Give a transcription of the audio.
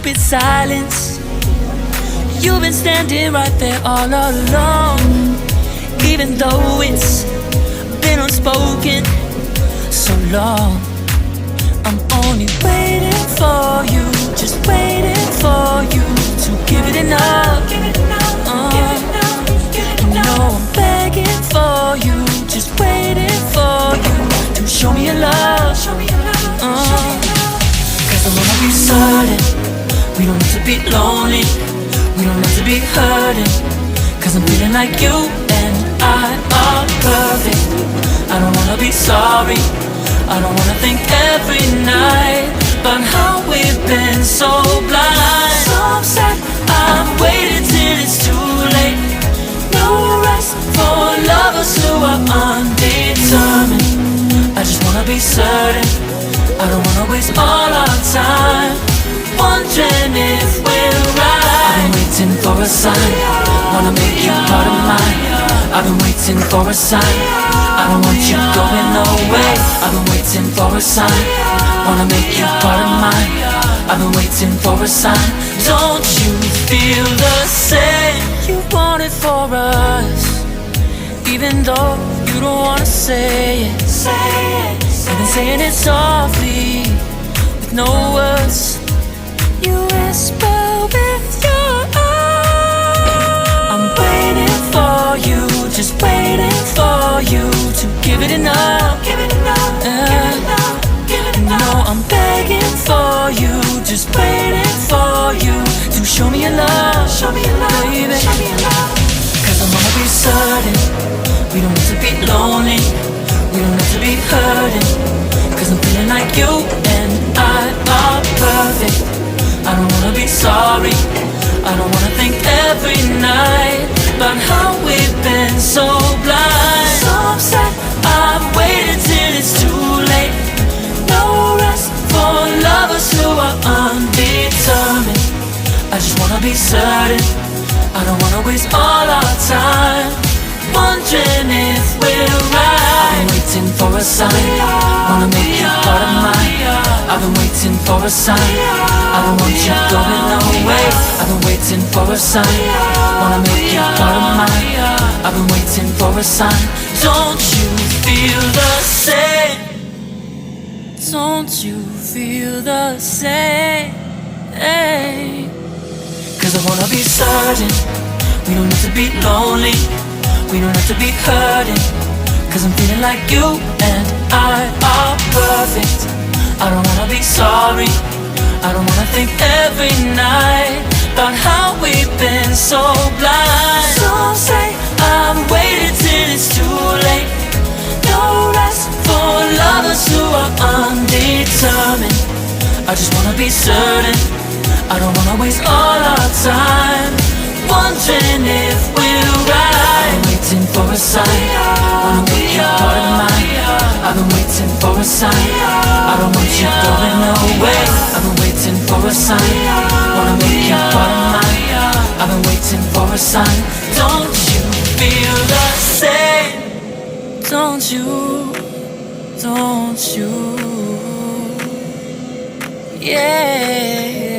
stupid silence. You've been standing right there all along, even though it's been unspoken so long. I'm only waiting for you, just waiting for you to give it enough. No, I'm begging for you, just waiting for you to show me your love. Cause I wanna be certain we don't have to be lonely, we don't have to be hurting. Cause I'm feeling like you and I are perfect. I don't wanna be sorry, I don't wanna think every night about how we've been so blind. So upset, I've waited till it's too late. No rest for lovers who are undetermined. I just wanna be certain, I don't wanna waste all our time wondering if we're right. I've been waiting for a sign, wanna make you part of mine. I've been waiting for a sign, I don't want you going away. I've been waiting for a sign, wanna make you part of mine. I've been waiting for a sign. Don't you feel the same? You want it for us, even though you don't wanna say it. I've been saying it softly, with no words. You whisper with your eyes. I'm waiting for you, just waiting for you to give it enough. No, I'm begging for you, just waiting for you to show me your love, baby. Cause I wanna be certain we don't have to be lonely, we don't have to be hurting. Cause I'm feeling like you and I are perfect. I don't wanna be sorry, I don't wanna think every night about how we've been so blind. So upset, I've waited till it's too late. No rest for lovers who are undetermined. I just wanna be certain, I don't wanna waste all our time wondering if we're right. I've been waiting for a sign, wanna make you part of mine. I've been waiting for a sign, I don't want you going away. I've been waiting for a sign, wanna make you part of mine. I've been waiting for a sign. Don't you feel the same? Don't you feel the same? Cause I wanna be certain we don't have to be lonely, we don't have to be hurting. Cause I'm feeling like you and I are perfect. I don't wanna be sorry, I don't wanna think every night about how we've been so blind. Some say I've waited till it's too late. No rest for lovers who are undetermined. I just wanna be certain, I don't wanna waste all our time wondering if we're right. I've been waiting for a sign, wanna make you part of mine. I've been waiting for a sign, I don't want you going away. I've been waiting for a sign, wanna make you part of mine. I've been waiting for a sign. Don't you feel the same? Don't you? Yeah.